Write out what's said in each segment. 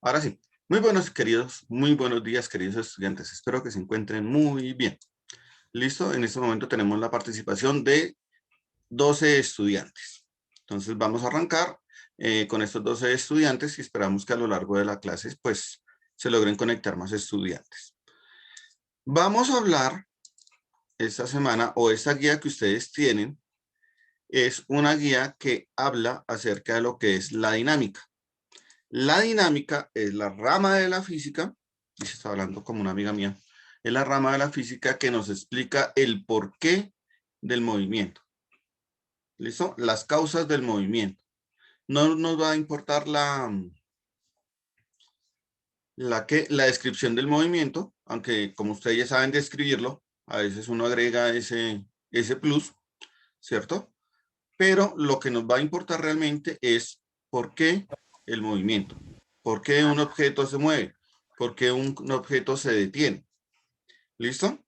Ahora sí, muy buenos días, queridos estudiantes. Espero que se encuentren muy bien. ¿Listo? En este momento tenemos la participación de 12 estudiantes. Entonces vamos a arrancar con estos 12 estudiantes y esperamos que a lo largo de la clase pues se logren conectar más estudiantes. Vamos a hablar esta semana o esta guía que ustedes tienen es una guía que habla acerca de lo que es la dinámica. La dinámica es la rama de la física, y se está hablando como una amiga mía, es la rama de la física que nos explica el porqué del movimiento. ¿Listo? Las causas del movimiento. No nos va a importar la descripción del movimiento, aunque como ustedes ya saben describirlo, a veces uno agrega ese plus, ¿cierto? Pero lo que nos va a importar realmente es por qué el movimiento, por qué un objeto se mueve, por qué un objeto se detiene. ¿Listo?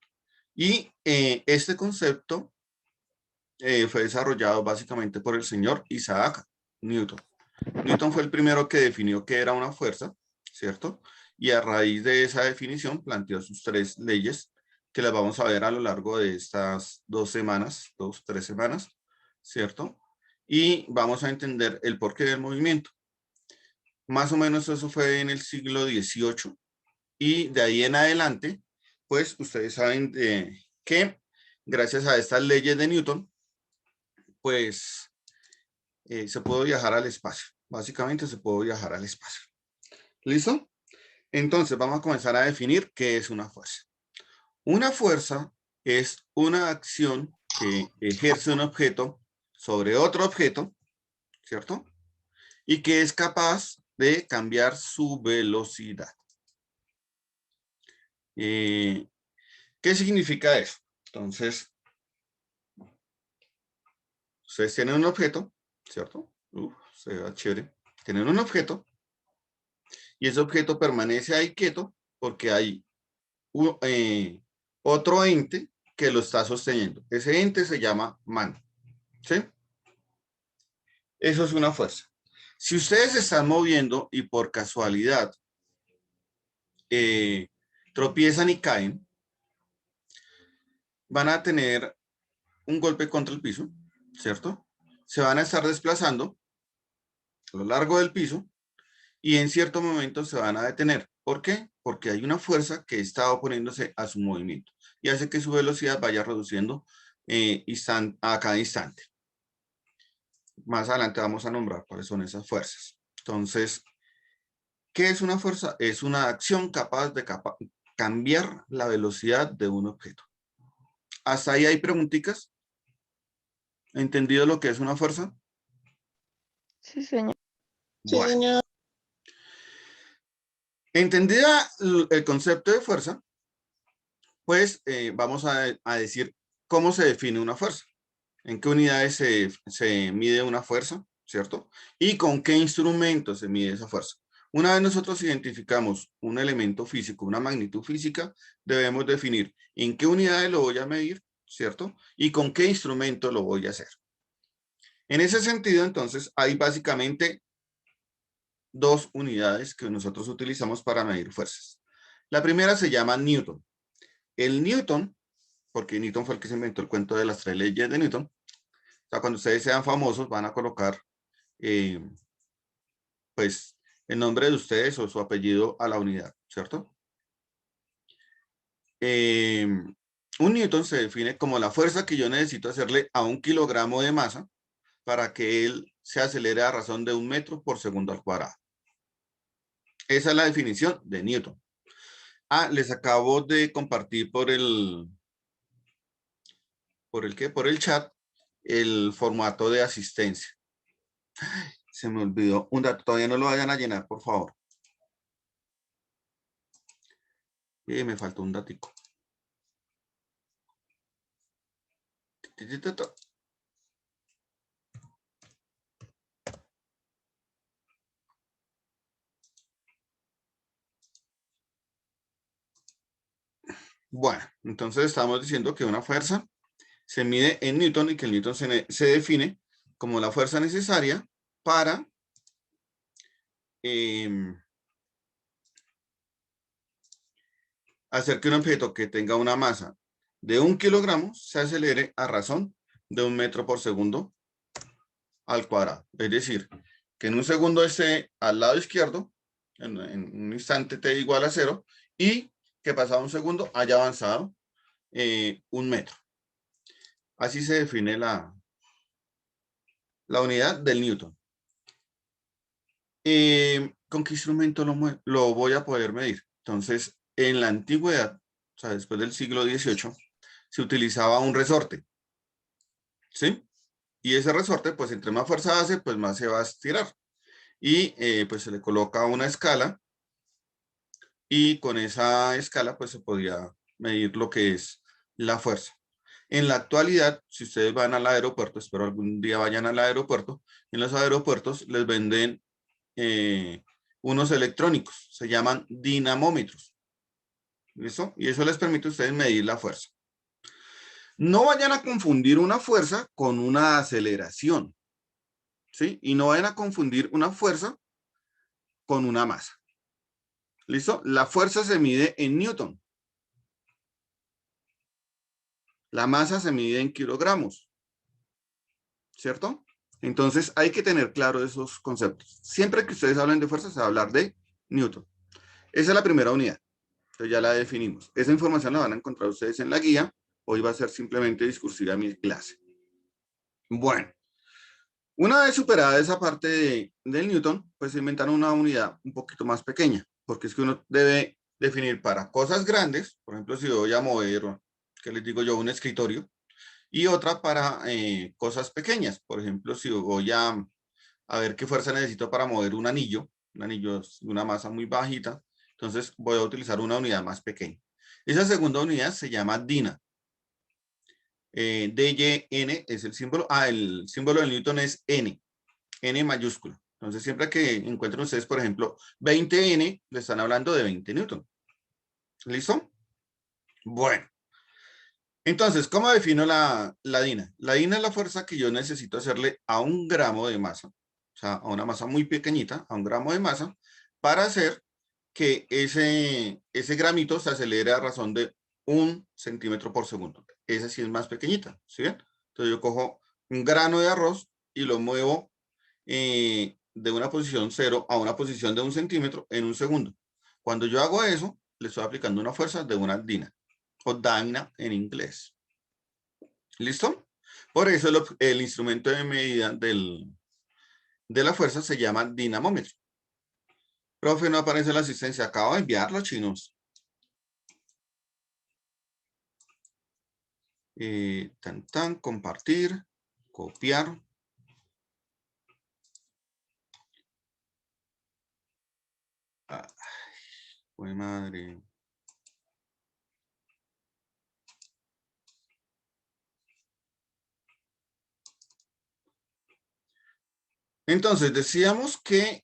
Y este concepto fue desarrollado básicamente por el señor Isaac Newton. Newton fue el primero que definió qué era una fuerza, ¿cierto? Y a raíz de esa definición planteó sus 3 leyes que las vamos a ver a lo largo de estas 2 semanas, 3 semanas, ¿cierto? Y vamos a entender el porqué del movimiento. Más o menos eso fue en el siglo XVIII y de ahí en adelante, pues ustedes saben que gracias a estas leyes de Newton, pues se puede viajar al espacio. Básicamente se puede viajar al espacio. ¿Listo? Entonces vamos a comenzar a definir qué es una fuerza. Una fuerza es una acción que ejerce un objeto sobre otro objeto, ¿cierto? Y que es capaz de cambiar su velocidad. ¿Qué significa eso? Entonces, ustedes tienen un objeto, ¿cierto? Se ve chévere. Tienen un objeto y ese objeto permanece ahí quieto porque hay otro ente que lo está sosteniendo. Ese ente se llama mano, ¿sí? Eso es una fuerza. Si ustedes se están moviendo y por casualidad tropiezan y caen, van a tener un golpe contra el piso, ¿cierto? Se van a estar desplazando a lo largo del piso y en cierto momento se van a detener. ¿Por qué? Porque hay una fuerza que está oponiéndose a su movimiento y hace que su velocidad vaya reduciendo a cada instante. Más adelante vamos a nombrar cuáles son esas fuerzas. Entonces, ¿qué es una fuerza? Es una acción capaz de cambiar la velocidad de un objeto. ¿Hasta ahí hay preguntitas? ¿Entendido lo que es una fuerza? Sí, señor. Bueno. Sí, señor. Entendida el concepto de fuerza, pues vamos a decir cómo se define una fuerza, en qué unidades se mide una fuerza, ¿cierto? Y con qué instrumento se mide esa fuerza. Una vez nosotros identificamos un elemento físico, una magnitud física, debemos definir en qué unidades lo voy a medir, ¿cierto? Y con qué instrumento lo voy a hacer. En ese sentido, entonces, hay básicamente 2 unidades que nosotros utilizamos para medir fuerzas. La primera se llama Newton. El Newton, porque Newton fue el que se inventó el cuento de las 3 leyes de Newton, o sea, cuando ustedes sean famosos van a colocar pues el nombre de ustedes o su apellido a la unidad, ¿cierto? Un newton se define como la fuerza que yo necesito hacerle a 1 kilogramo de masa para que él se acelere a razón de 1 metro por segundo al cuadrado. Esa es la definición de Newton. Les acabo de compartir por el chat el formato de asistencia. Se me olvidó un dato, todavía no lo vayan a llenar, por favor. Me faltó un datico. Bueno, entonces estamos diciendo que una fuerza se mide en Newton y que el Newton se define como la fuerza necesaria para hacer que un objeto que tenga una masa de 1 kilogramo se acelere a razón de 1 metro por segundo al cuadrado. Es decir, que en un segundo esté al lado izquierdo, en un instante t igual a 0, y que pasado un segundo haya avanzado 1 metro. Así se define la unidad del Newton. ¿Con qué instrumento lo voy a poder medir? Entonces, en la antigüedad, o sea, después del siglo XVIII, se utilizaba un resorte, ¿sí? Y ese resorte, pues entre más fuerza hace, pues más se va a estirar. Y pues se le coloca una escala y con esa escala pues se podía medir lo que es la fuerza. En la actualidad, si ustedes van al aeropuerto, espero algún día vayan al aeropuerto, en los aeropuertos les venden unos electrónicos, se llaman dinamómetros. ¿Listo? Y eso les permite a ustedes medir la fuerza. No vayan a confundir una fuerza con una aceleración, ¿sí? Y no vayan a confundir una fuerza con una masa. ¿Listo? La fuerza se mide en Newton. La masa se mide en kilogramos. ¿Cierto? Entonces hay que tener claro esos conceptos. Siempre que ustedes hablen de fuerza, se va a hablar de Newton. Esa es la primera unidad. Entonces ya la definimos. Esa información la van a encontrar ustedes en la guía. Hoy va a ser simplemente discursiva mi clase. Bueno, una vez superada esa parte del Newton, pues se inventaron una unidad un poquito más pequeña, porque es que uno debe definir para cosas grandes, por ejemplo, si voy a mover, ¿qué les digo yo? Un escritorio, y otra para cosas pequeñas, por ejemplo, si voy a ver qué fuerza necesito para mover un anillo es de una masa muy bajita, entonces voy a utilizar una unidad más pequeña. Esa segunda unidad se llama DINA. DYN es el símbolo. El símbolo de Newton es N, N mayúscula. Entonces, siempre que encuentren ustedes, por ejemplo, 20N, le están hablando de 20 Newton. ¿Listo? Bueno. Entonces, ¿cómo defino la DINA? La DINA es la fuerza que yo necesito hacerle a 1 gramo de masa, o sea, a una masa muy pequeñita, a 1 gramo de masa, para hacer que ese gramito se acelere a razón de 1 centímetro por segundo. Esa sí es más pequeñita, ¿sí ven? Entonces yo cojo un grano de arroz y lo muevo de una posición 0 a una posición de 1 centímetro en 1 segundo. Cuando yo hago eso, le estoy aplicando una fuerza de una DINA, o dyna en inglés. ¿Listo? Por eso el instrumento de medida de la fuerza se llama dinamómetro. Profe, no aparece la asistencia. Acabo de enviarlo, chinos. Compartir, copiar. Ay, pues madre. Entonces, decíamos que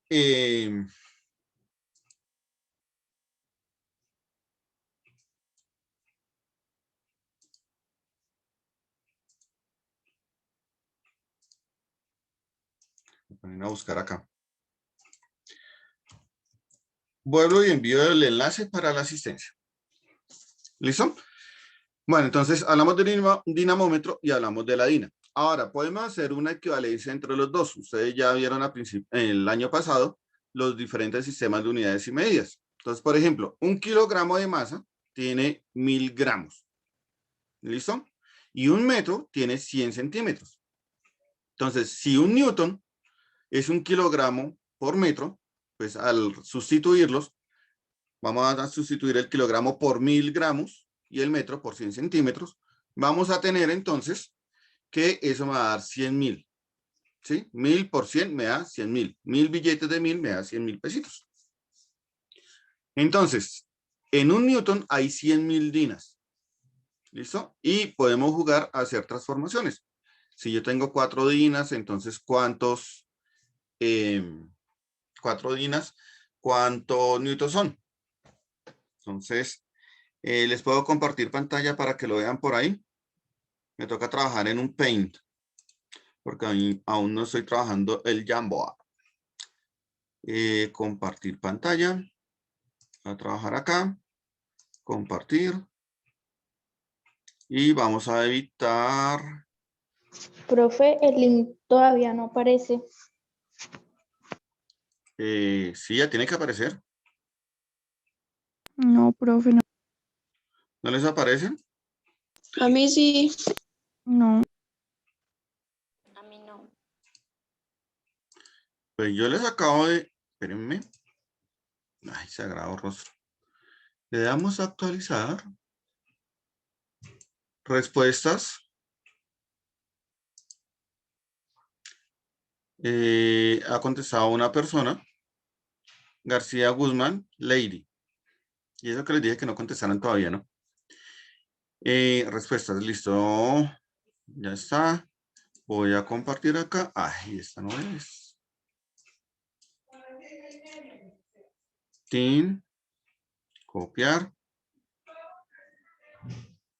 voy a buscar acá. Vuelvo y envío el enlace para la asistencia. ¿Listo? Bueno, entonces hablamos del dinamómetro y hablamos de la DINA. Ahora, podemos hacer una equivalencia entre los dos. Ustedes ya vieron el año pasado los diferentes sistemas de unidades y medidas. Entonces, por ejemplo, 1 kilogramo de masa tiene 1000 gramos. ¿Listo? Y 1 metro tiene 100 centímetros. Entonces, si 1 newton es 1 kilogramo por metro, pues al sustituirlos, vamos a sustituir el kilogramo por 1000 gramos y el metro por 100 centímetros. Vamos a tener entonces que eso me va a dar 100.000. ¿Sí? 1000 por 100 me da 100.000. 1000 billetes de 1000 me da 100.000 pesitos. Entonces, en 1 newton hay 100.000 dinas. ¿Listo? Y podemos jugar a hacer transformaciones. Si yo tengo 4 dinas, entonces ¿cuántos 4 dinas? ¿Cuántos newtons son? Entonces, les puedo compartir pantalla para que lo vean por ahí. Me toca trabajar en un Paint, porque aún no estoy trabajando el Jamboa. Compartir pantalla. A trabajar acá. compartir. Y vamos a evitar. Profe, el link todavía no aparece. Sí, ya tiene que aparecer. No, profe, no. ¿No les aparecen? A mí sí. No. A mí no. Pues yo les acabo de... Espérenme. Ay, sagrado rostro. Le damos a actualizar. Respuestas. Ha contestado una persona. García Guzmán, Lady. Y eso que les dije que no contestaron todavía, ¿no? Respuestas, listo. Ya está. Voy a compartir acá. Ay, esta no es. Tin. Copiar.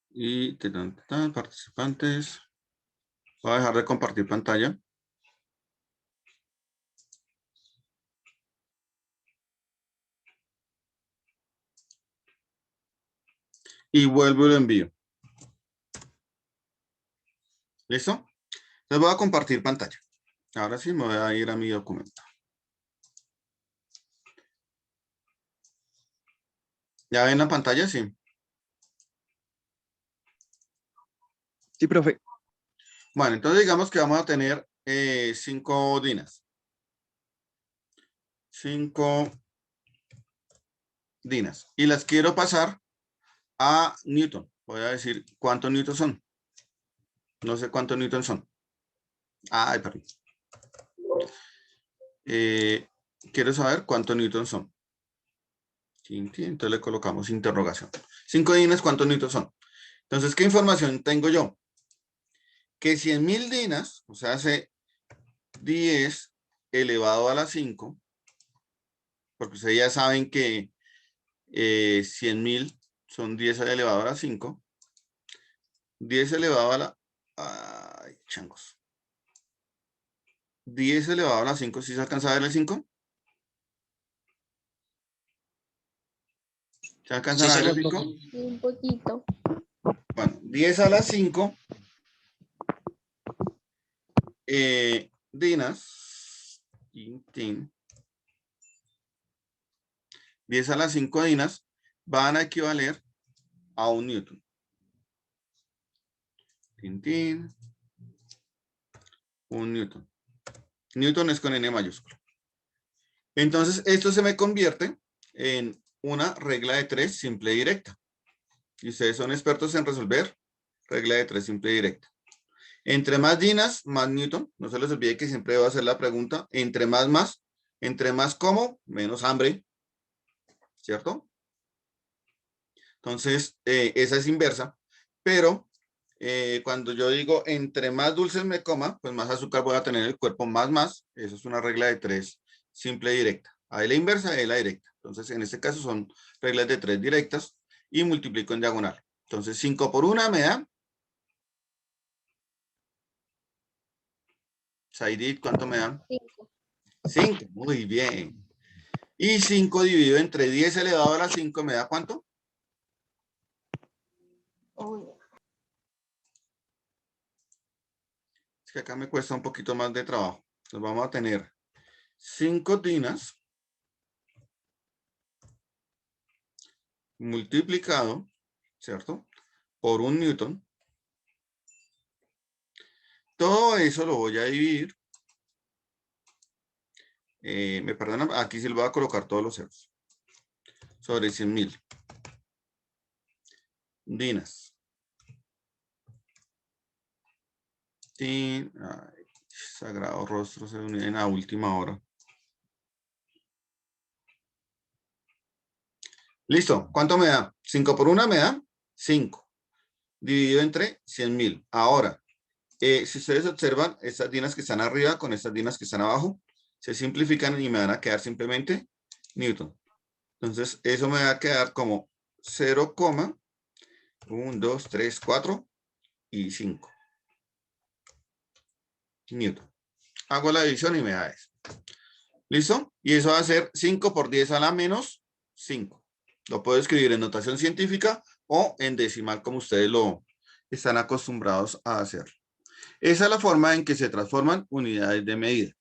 Y participantes. Voy a dejar de compartir pantalla. Y vuelvo y lo envío. ¿Listo? Les voy a compartir pantalla. Ahora sí me voy a ir a mi documento. ¿Ya ven la pantalla? Sí. Sí, profe. Bueno, entonces digamos que vamos a tener 5 dinas. 5 dinas. Y las quiero pasar a Newton. Voy a decir cuántos newtons son. No sé cuántos newtons son. Ay, perdón. Quiero saber cuántos newtons son. Entonces le colocamos interrogación. 5 dinas, ¿cuántos newtons son? Entonces, ¿qué información tengo yo? Que 100.000 dinas, o sea, hace 10 elevado a la 5, porque ustedes ya saben que 100.000 son 10 elevado a la 5. 10 elevado a la... Ay, changos. 10 elevado a la 5, ¿sí se alcanza a ver el 5? ¿Se alcanzan Sí, a ver el señor. 5? Un poquito. Bueno, 10 a la 5 dinas. 10 a la 5 dinas van a equivaler a 1 newton. Tin, 1 newton. Newton es con N mayúsculo. Entonces, esto se me convierte en una regla de 3 simple y directa. Y ustedes son expertos en resolver regla de 3 simple y directa. Entre más dinas, más newton. No se les olvide que siempre debo hacer la pregunta. Entre más. Entre más como, menos hambre. ¿Cierto? Entonces, esa es inversa. Pero cuando yo digo entre más dulces me coma, pues más azúcar voy a tener en el cuerpo, más. Eso es una regla de 3 simple y directa. Ahí la inversa, ahí la directa. Entonces, en este caso son reglas de 3 directas y multiplico en diagonal. Entonces, 5 por 1 me da. Saidit, ¿cuánto me dan? 5. 5, muy bien. Y 5 dividido entre 10 elevado a la 5 me da ¿cuánto? Es que acá me cuesta un poquito más de trabajo. Entonces vamos a tener 5 dinas multiplicado, ¿cierto? Por 1 newton. Todo eso lo voy a dividir. Me perdonan, aquí sí le voy a colocar todos los ceros. Sobre 100.000 dinas. Ay, sagrado rostro se une en la última hora. Listo. ¿Cuánto me da? 5 por 1 me da 5. Dividido entre 100.000. Ahora, si ustedes observan, estas dinas que están arriba con estas dinas que están abajo, se simplifican y me van a quedar simplemente newton. Entonces, eso me va a quedar como 0,1, 2, 3, 4 y 5 newton. Hago la división y me da eso. ¿Listo? Y eso va a ser 5 por 10 a la menos 5. Lo puedo escribir en notación científica o en decimal como ustedes lo están acostumbrados a hacer. Esa es la forma en que se transforman unidades de medida.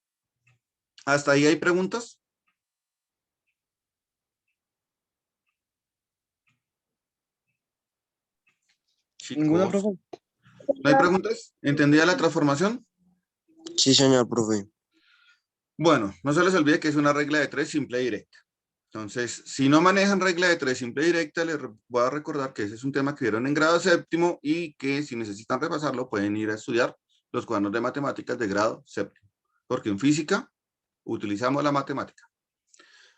¿Hasta ahí hay preguntas? Ninguna, Chicos, profe. ¿no hay preguntas? ¿Entendía la transformación? Sí, señor, profe. Bueno, no se les olvide que es una regla de 3 simple y directa. Entonces, si no manejan regla de 3 simple y directa, les voy a recordar que ese es un tema que vieron en grado séptimo y que si necesitan repasarlo pueden ir a estudiar los cuadernos de matemáticas de grado séptimo, porque en física utilizamos la matemática.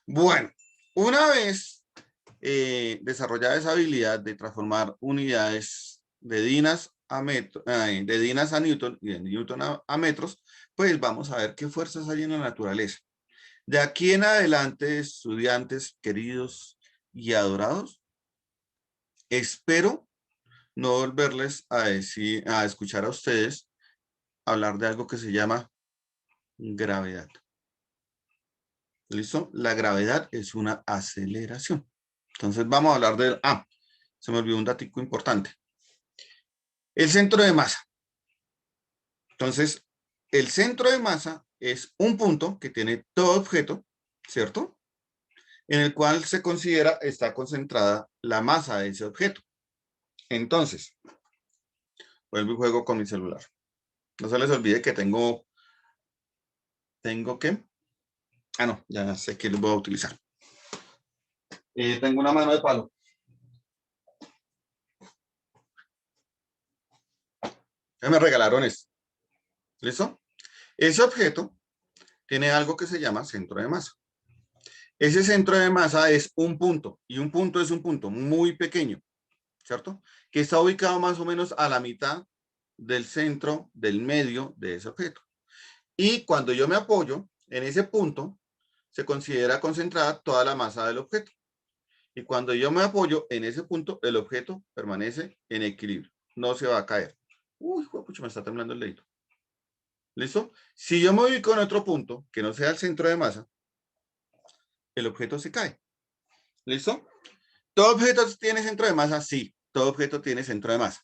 Bueno, una vez desarrollada esa habilidad de transformar unidades de dinas a Newton y de Newton a metros, pues vamos a ver qué fuerzas hay en la naturaleza. De aquí en adelante, estudiantes queridos y adorados, espero no volverles a escuchar a ustedes hablar de algo que se llama gravedad. ¿Listo? La gravedad es una aceleración. Entonces vamos a hablar de... se me olvidó un datico importante. El centro de masa. Entonces, el centro de masa es un punto que tiene todo objeto, ¿cierto? En el cual se considera está concentrada la masa de ese objeto. Entonces, vuelvo y juego con mi celular. No se les olvide que ¿tengo qué? No, ya sé que lo voy a utilizar. Tengo una mano de palo. Ya me regalaron esto. ¿Listo? Ese objeto tiene algo que se llama centro de masa. Ese centro de masa es un punto, y un punto es un punto muy pequeño, ¿cierto? Que está ubicado más o menos a la mitad del centro, del medio de ese objeto. Y cuando yo me apoyo en ese punto, se considera concentrada toda la masa del objeto. Y cuando yo me apoyo en ese punto, el objeto permanece en equilibrio, no se va a caer. Uy, pucha, me está temblando el dedito. ¿Listo? Si yo me ubico en otro punto, que no sea el centro de masa, el objeto se cae. ¿Listo? ¿Todo objeto tiene centro de masa? Sí, todo objeto tiene centro de masa.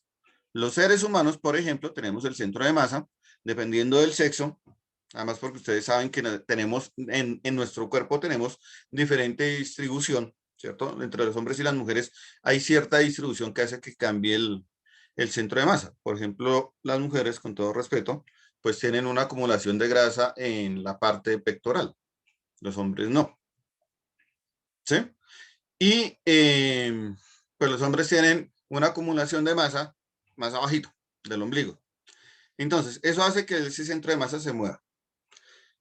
Los seres humanos, por ejemplo, tenemos el centro de masa, dependiendo del sexo, además porque ustedes saben que tenemos, en nuestro cuerpo tenemos diferente distribución, ¿cierto? Entre los hombres y las mujeres hay cierta distribución que hace que cambie el centro de masa. Por ejemplo, las mujeres, con todo respeto, pues tienen una acumulación de grasa en la parte pectoral. Los hombres no. ¿Sí? Y pues los hombres tienen una acumulación de masa más abajito del ombligo. Entonces, eso hace que ese centro de masa se mueva.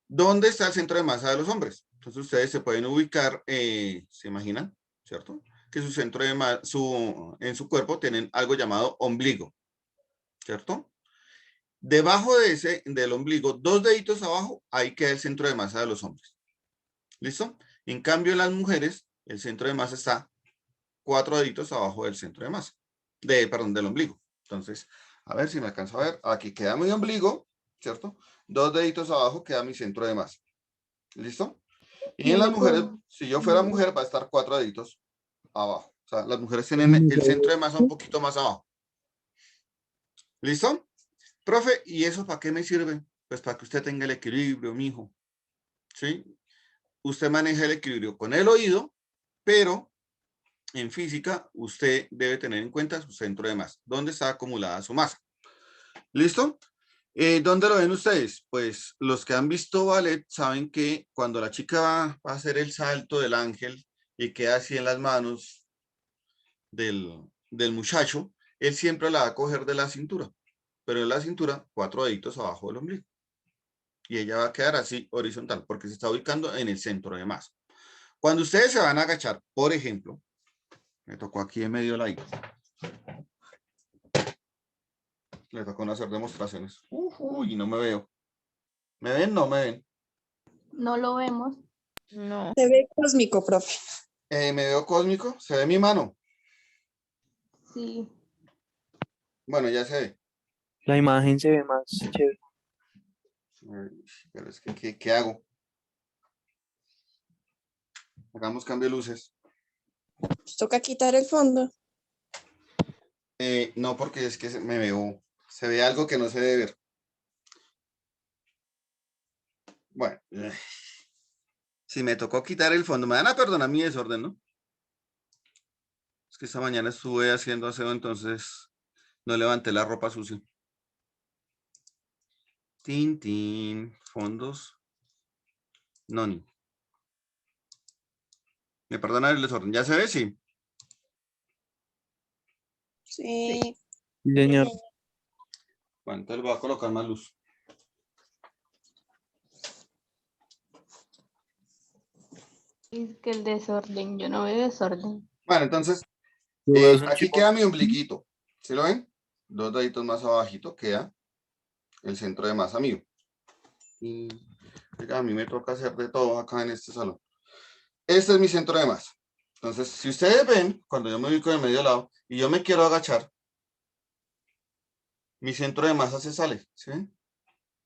¿Dónde está el centro de masa de los hombres? Entonces, ustedes se pueden ubicar, ¿se imaginan? ¿Cierto? Que su centro de masa, en su cuerpo tienen algo llamado ombligo, ¿cierto? Debajo de del ombligo, 2 deditos abajo, ahí queda el centro de masa de los hombres. ¿Listo? En cambio, en las mujeres, el centro de masa está 4 deditos abajo del centro de masa, del ombligo. Entonces, a ver si me alcanzo a ver. Aquí queda mi ombligo, ¿cierto? 2 deditos abajo queda mi centro de masa. ¿Listo? Y en las mujeres, si yo fuera mujer, va a estar 4 deditos abajo. O sea, las mujeres tienen el centro de masa un poquito más abajo. ¿Listo? Profe, ¿y eso para qué me sirve? Pues para que usted tenga el equilibrio, mijo. ¿Sí? Usted maneja el equilibrio con el oído, pero en física usted debe tener en cuenta su centro de masa. ¿Dónde está acumulada su masa? ¿Listo? ¿Dónde lo ven ustedes? Pues los que han visto ballet saben que cuando la chica va a hacer el salto del ángel y queda así en las manos del muchacho, él siempre la va a coger de la cintura, pero en la cintura 4 deditos abajo del ombligo. Y ella va a quedar así horizontal porque se está ubicando en el centro de masa. Cuando ustedes se van a agachar, por ejemplo, me tocó aquí en medio la I. Le tocó hacer demostraciones. Uy, no me veo. ¿Me ven? No me ven. No lo vemos. No. Se ve cósmico, profe. ¿Me veo cósmico? ¿Se ve mi mano? Sí. Bueno, ya se ve. La imagen se ve más chévere. Pero es que, ¿qué hago? Hagamos cambio de luces. Toca quitar el fondo. No, porque es que se ve algo que no se debe ver. Bueno, si me tocó quitar el fondo, me van a perdonar mi desorden, ¿no? Es que esta mañana estuve haciendo aseo, entonces no levanté la ropa sucia. Tin, tin, fondos. No. Me perdona el desorden. ¿Ya se ve? Sí. Sí. Sí, señor. Bueno, entonces le voy a colocar más luz. Es que el desorden, yo no veo desorden. Bueno, entonces, Tú ves un aquí chico. queda mi ombliguito. ¿Sí lo ven? 2 deditos más abajito queda el centro de masa mío. Y oiga, a mí me toca hacer de todo acá en este salón. Este es mi centro de masa. Entonces, si ustedes ven, cuando yo me ubico de medio lado y yo me quiero agachar, mi centro de masa se sale. ¿Sí ven?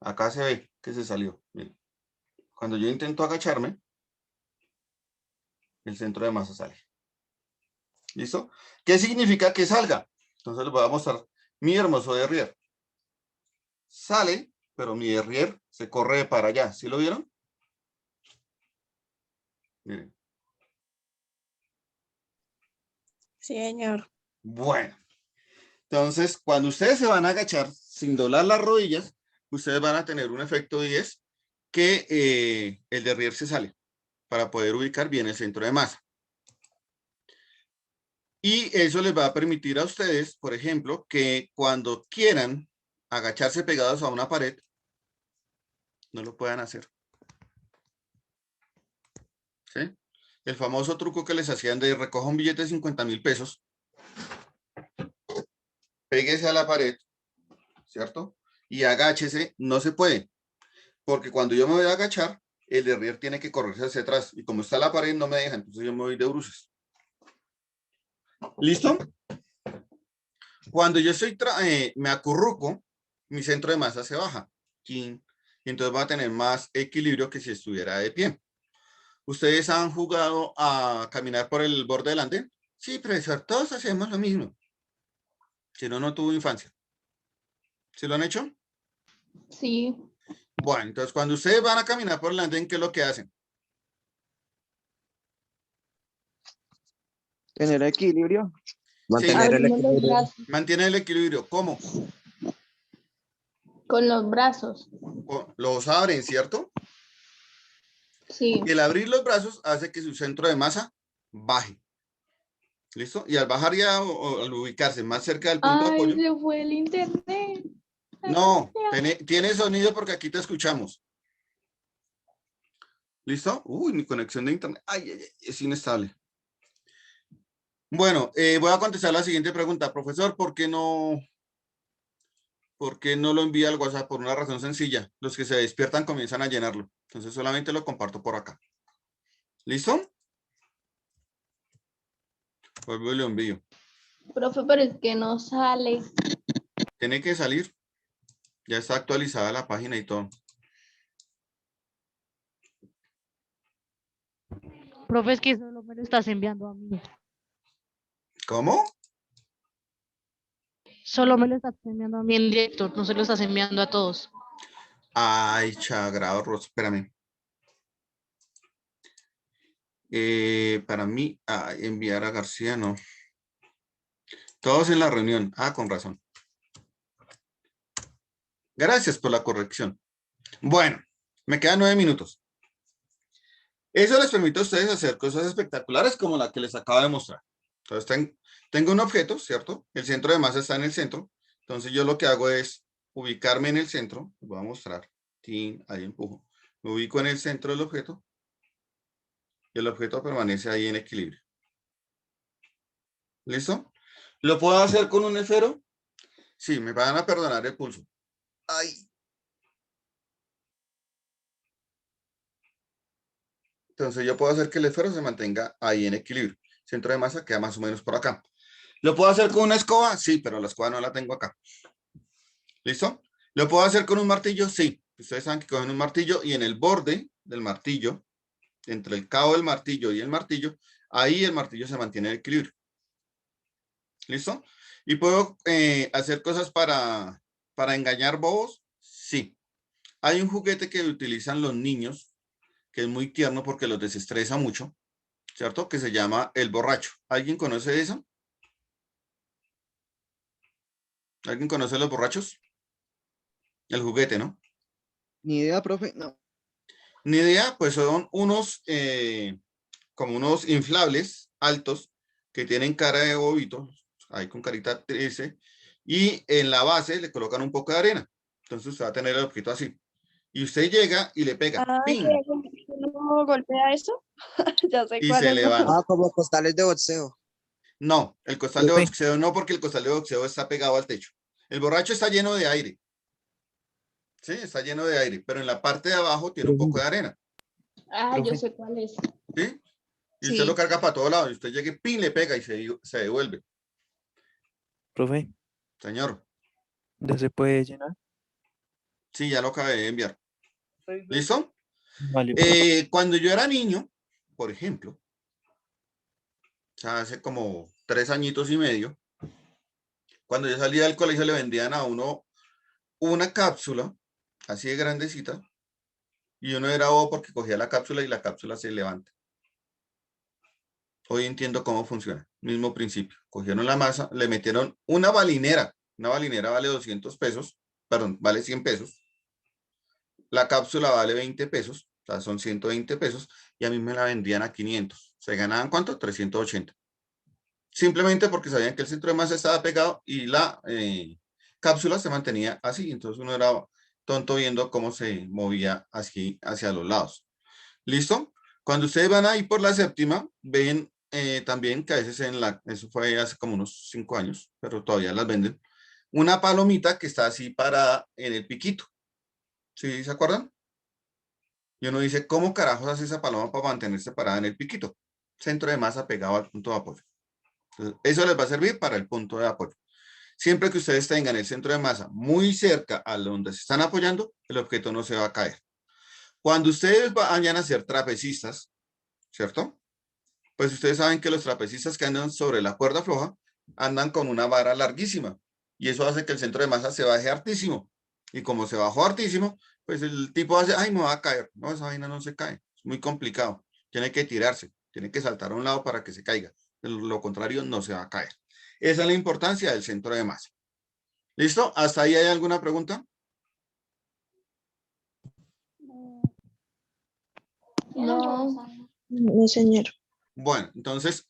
Acá se ve que se salió. Miren. Cuando yo intento agacharme, el centro de masa sale. ¿Listo? ¿Qué significa que salga? Entonces les voy a mostrar mi hermoso derrier. Sale, pero mi derrier se corre para allá. ¿Sí lo vieron? Miren. Sí, señor. Bueno. Entonces, cuando ustedes se van a agachar sin doblar las rodillas, ustedes van a tener un efecto y es que el derrier se sale para poder ubicar bien el centro de masa. Y eso les va a permitir a ustedes, por ejemplo, que cuando quieran agacharse pegados a una pared, no lo puedan hacer. ¿Sí? El famoso truco que les hacían de recoja un billete de 50.000 pesos, péguese a la pared, ¿cierto? Y agáchese, no se puede, porque cuando yo me voy a agachar, el derrier tiene que correrse hacia atrás, y como está la pared no me deja, entonces yo me voy de bruces. ¿Listo? Cuando yo me acurruco, mi centro de masa se baja, y entonces va a tener más equilibrio que si estuviera de pie. ¿Ustedes han jugado a caminar por el borde del andén? Sí, profesor, todos hacemos lo mismo. Si no, no tuvo infancia. ¿Sí lo han hecho? Sí, Bueno, entonces cuando ustedes van a caminar por el andén, ¿qué es lo que hacen? Tener equilibrio. Sí, Mantener el abrimos los equilibrio. brazos mantienen el equilibrio. ¿Cómo? con los brazos. Los abren, ¿cierto? Sí. Y el abrir los brazos hace que su centro de masa baje. ¿Listo? Y al bajar ya o al ubicarse más cerca del punto de Ay, apoyo. se fue el internet. No, tiene sonido porque aquí te escuchamos. ¿Listo? Uy, mi conexión de internet. Ay, es inestable. Bueno, voy a contestar la siguiente pregunta. Profesor, ¿por qué no lo envía al WhatsApp? Por una razón sencilla. Los que se despiertan comienzan a llenarlo. Entonces solamente lo comparto por acá. ¿Listo? Vuelvo y lo envío. Profe, pero es que no sale. Tiene que salir. Ya está actualizada la página y todo. Profe, es que solo me lo estás enviando a mí. ¿Cómo? Solo me lo estás enviando a mí en directo, no se lo estás enviando a todos. Ay, chagrado Rosa, espérame. Para mí, enviar a García, no. Todos en la reunión. Con razón. Gracias por la corrección. Bueno, me quedan 9 minutos. Eso les permite a ustedes hacer cosas espectaculares como la que les acabo de mostrar. Entonces, tengo un objeto, ¿cierto? El centro de masa está en el centro. Entonces, yo lo que hago es ubicarme en el centro. Les voy a mostrar. Ahí empujo. Me ubico en el centro del objeto. Y el objeto permanece ahí en equilibrio. ¿Listo? ¿Lo puedo hacer con un esfero? Sí, me van a perdonar el pulso. Ay. Entonces yo puedo hacer que el esfero se mantenga ahí en equilibrio. Centro de masa queda más o menos por acá. ¿Lo puedo hacer con una escoba? Sí, pero la escoba no la tengo acá. ¿Listo? ¿Lo puedo hacer con un martillo? Sí. Ustedes saben que cogen un martillo y en el borde del martillo, entre el cabo del martillo y el martillo, Ahí el martillo se mantiene en equilibrio. ¿Listo? ¿Y puedo hacer cosas para engañar bobos? Sí. Hay un juguete que utilizan los niños, que es muy tierno porque los desestresa mucho, ¿cierto? Que se llama el borracho. ¿Alguien conoce eso? ¿Alguien conoce los borrachos? El juguete, ¿no? Ni idea, profe. No. Ni idea, pues son unos, como unos inflables altos que tienen cara de bobito, ahí con carita triste, y en la base le colocan un poco de arena. Entonces usted va a tener el objeto así. Y usted llega y le pega, Ah, ¡ping! que uno golpea eso. Ya sé Y cuál se es. levanta. Ah, como costales de boxeo. No, el costal de Profe, boxeo no, porque el costal de boxeo está pegado al techo. El borracho está lleno de aire. Sí, está lleno de aire, pero en la parte de abajo tiene un poco profe, de arena. Ah, yo profe, sé cuál es. ¿Sí? Y usted lo Sí. carga para todos lados. Y usted llega y ¡ping! Le pega y se devuelve. profe, Señor, ¿ya se puede llenar? sí, ya lo acabé de enviar. ¿Listo? Vale, profe. Cuando yo era niño, por ejemplo, o sea, hace como 3 añitos y medio, cuando yo salía del colegio le vendían a uno una cápsula, así de grandecita, y uno era bobo porque cogía la cápsula y la cápsula se levanta. Hoy entiendo cómo funciona. Mismo principio. Cogieron la masa, le metieron una balinera. Una balinera vale 200 pesos, perdón, vale 100 pesos. La cápsula vale 20 pesos, o sea, son 120 pesos, y a mí me la vendían a 500. ¿Se ganaban cuánto? 380. Simplemente porque sabían que el centro de masa estaba pegado y la cápsula se mantenía así. Entonces uno era tonto viendo cómo se movía así hacia los lados. ¿Listo? Cuando ustedes van ahí por la séptima, ven también que a veces eso fue hace como unos 5 años, pero todavía las venden, una palomita que está así parada en el piquito. ¿Sí se acuerdan? Y uno dice, ¿cómo carajos hace esa paloma para mantenerse parada en el piquito? Centro de masa pegado al punto de apoyo. Entonces, eso les va a servir para el punto de apoyo. Siempre que ustedes tengan el centro de masa muy cerca a donde se están apoyando, el objeto no se va a caer. Cuando ustedes vayan a ser trapecistas, ¿cierto? Pues ustedes saben que los trapecistas que andan sobre la cuerda floja andan con una vara larguísima y eso hace que el centro de masa se baje hartísimo. Y como se bajó hartísimo, pues el tipo hace, ay, me va a caer. No, esa vaina no se cae. Es muy complicado. Tiene que tirarse, tiene que saltar a un lado para que se caiga. De lo contrario, no se va a caer. Esa es la importancia del centro de masa. ¿Listo? ¿Hasta ahí hay alguna pregunta? No, No, señor. Bueno, entonces,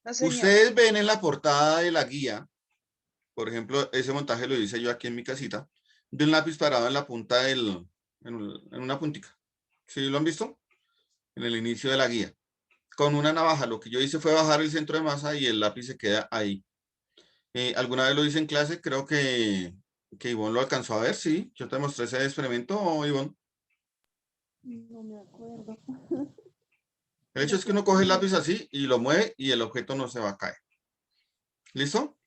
No, señor. ustedes ven en la portada de la guía, por ejemplo, ese montaje lo hice yo aquí en mi casita, de un lápiz parado en la punta en una puntica. ¿Sí lo han visto? En el inicio de la guía. Con una navaja, lo que yo hice fue bajar el centro de masa y el lápiz se queda ahí. ¿Alguna vez lo hice en clase? Creo que Ivonne lo alcanzó a ver, sí. Yo te mostré ese experimento, Ivonne. No me acuerdo. El hecho es que uno coge el lápiz así y lo mueve y el objeto no se va a caer. ¿Listo?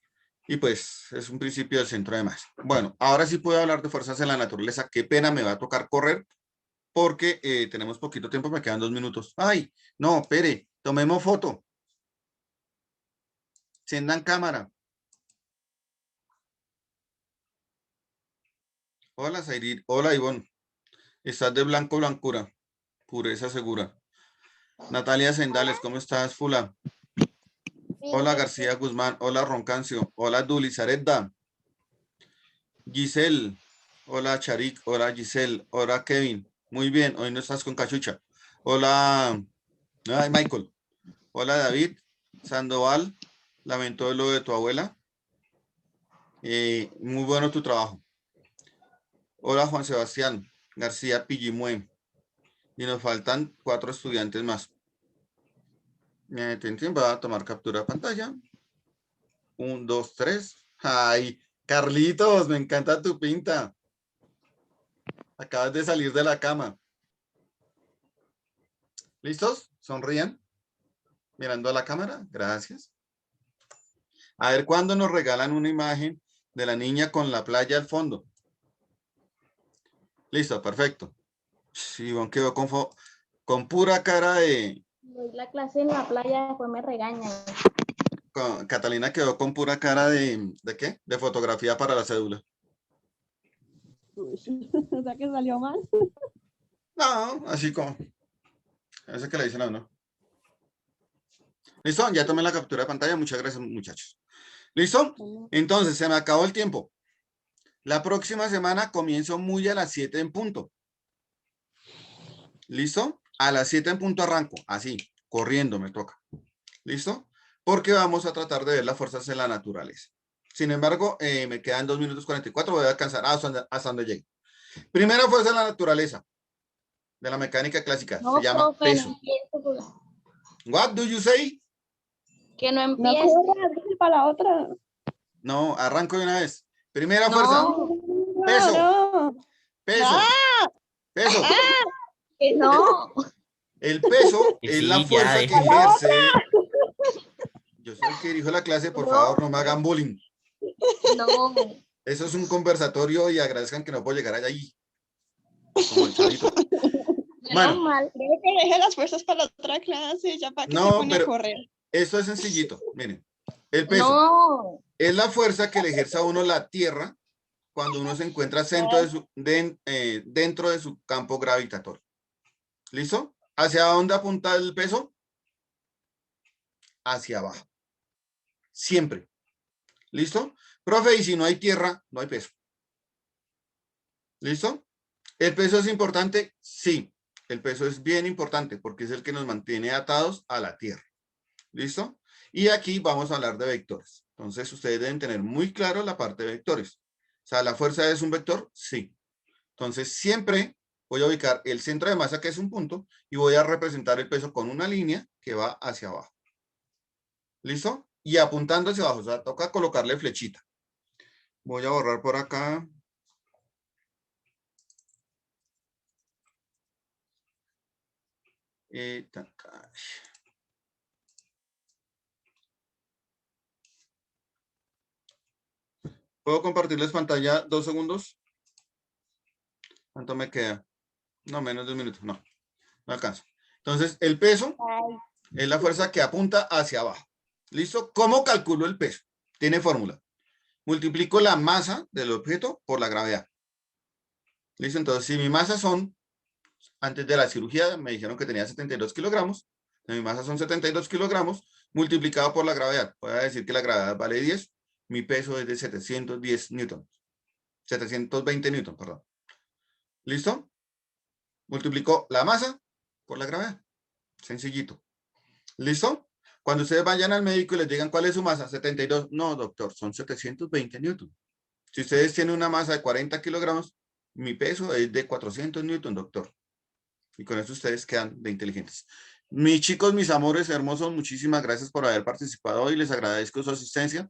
Y pues es un principio del centro de masa. Bueno, ahora sí puedo hablar de fuerzas en la naturaleza. Qué pena, me va a tocar correr porque tenemos poquito tiempo, me quedan 2 minutos. Ay, no, espere, tomemos foto. Enciendan cámara. Hola, Zairir. Hola, Ivonne. Estás de blanco, blancura. Pureza segura. Natalia Sendales, ¿cómo estás, Fula? Hola, García Guzmán. Hola, Roncancio. Hola, Duli Zaredda. Giselle. Hola, Charik. Hola, Giselle. Hola, Kevin. Muy bien, hoy no estás con cachucha. Hola, ay, Michael. Hola, David. Sandoval. Lamento lo de tu abuela. Muy bueno tu trabajo. Hola, Juan Sebastián García Pillimue. Y nos faltan 4 estudiantes más. Va a tomar captura de pantalla. 1, 2, 3. Ay, Carlitos, me encanta tu pinta. Acabas de salir de la cama. ¿Listos? Sonrían. Mirando a la cámara. Gracias. A ver, ¿cuándo nos regalan una imagen de la niña con la playa al fondo? Listo, perfecto. Sí, Ivonne quedó con pura cara de Doy la clase en la playa, después me regañan. Catalina quedó con pura cara ¿de qué? De fotografía para la cédula. Uy, o sea que salió mal. No, así como. Ese que le dicen a uno. ¿Listo? Ya tomé la captura de pantalla. Muchas gracias, muchachos. ¿Listo? Entonces, se me acabó el tiempo. La próxima semana comienzo muy a las 7 en punto. ¿Listo? A las 7 en punto arranco. Así, corriendo me toca. ¿Listo? Porque vamos a tratar de ver las fuerzas en la naturaleza. Sin embargo, me quedan 2 minutos 44. Voy a alcanzar hasta donde llegue. Primera fuerza en la naturaleza de la mecánica clásica. No, Se llama profe, no peso. empiezo. What do you say? Que no No empiece. corra, dice para la otra. No, arranco de una vez. Primera fuerza. No, Peso. No. Peso. Peso. que no. El peso Y es sí, la ya, fuerza que deje. ejerce. Yo soy el que dirijo la clase, por No. favor, no me hagan bullying. No. Eso es un conversatorio y agradezcan que no puedo llegar allá ahí. Como el chavito. Menos Bueno, mal. Creo que deje las fuerzas para la otra clase, ya para que se no, pone a pero correr. esto es sencillito. Miren, el peso No. es la fuerza que le ejerce a uno la tierra cuando uno se encuentra dentro de su campo gravitatorio. ¿Listo? ¿Hacia dónde apunta el peso? Hacia abajo. Siempre. ¿Listo? Profe, y si no hay tierra, no hay peso. ¿Listo? ¿El peso es importante? Sí. El peso es bien importante porque es el que nos mantiene atados a la tierra. ¿Listo? Y aquí vamos a hablar de vectores. Entonces, ustedes deben tener muy claro la parte de vectores. O sea, ¿la fuerza es un vector? Sí. Entonces, siempre voy a ubicar el centro de masa, que es un punto, y voy a representar el peso con una línea que va hacia abajo. ¿Listo? Y apuntando hacia abajo. O sea, toca colocarle flechita. Voy a borrar por acá. ¿Puedo compartirles pantalla 2 segundos? ¿Cuánto me queda? No, menos de un minuto. No, no alcanzo. Entonces, el peso es la fuerza que apunta hacia abajo. ¿Listo? ¿Cómo calculo el peso? Tiene fórmula. Multiplico la masa del objeto por la gravedad. ¿Listo? Entonces, si mi masa son, antes de la cirugía me dijeron que tenía 72 kilogramos, mi masa son 72 kilogramos, multiplicado por la gravedad. Voy a decir que la gravedad vale 10, mi peso es de 710 newtons. 720 newtons, perdón. ¿Listo? Multiplico la masa por la gravedad. Sencillito. ¿Listo? Cuando ustedes vayan al médico y les digan cuál es su masa, 72. No, doctor, son 720 newtons. Si ustedes tienen una masa de 40 kilogramos, mi peso es de 400 newtons, doctor. Y con eso ustedes quedan de inteligentes. Mis chicos, mis amores hermosos, muchísimas gracias por haber participado hoy. Les agradezco su asistencia.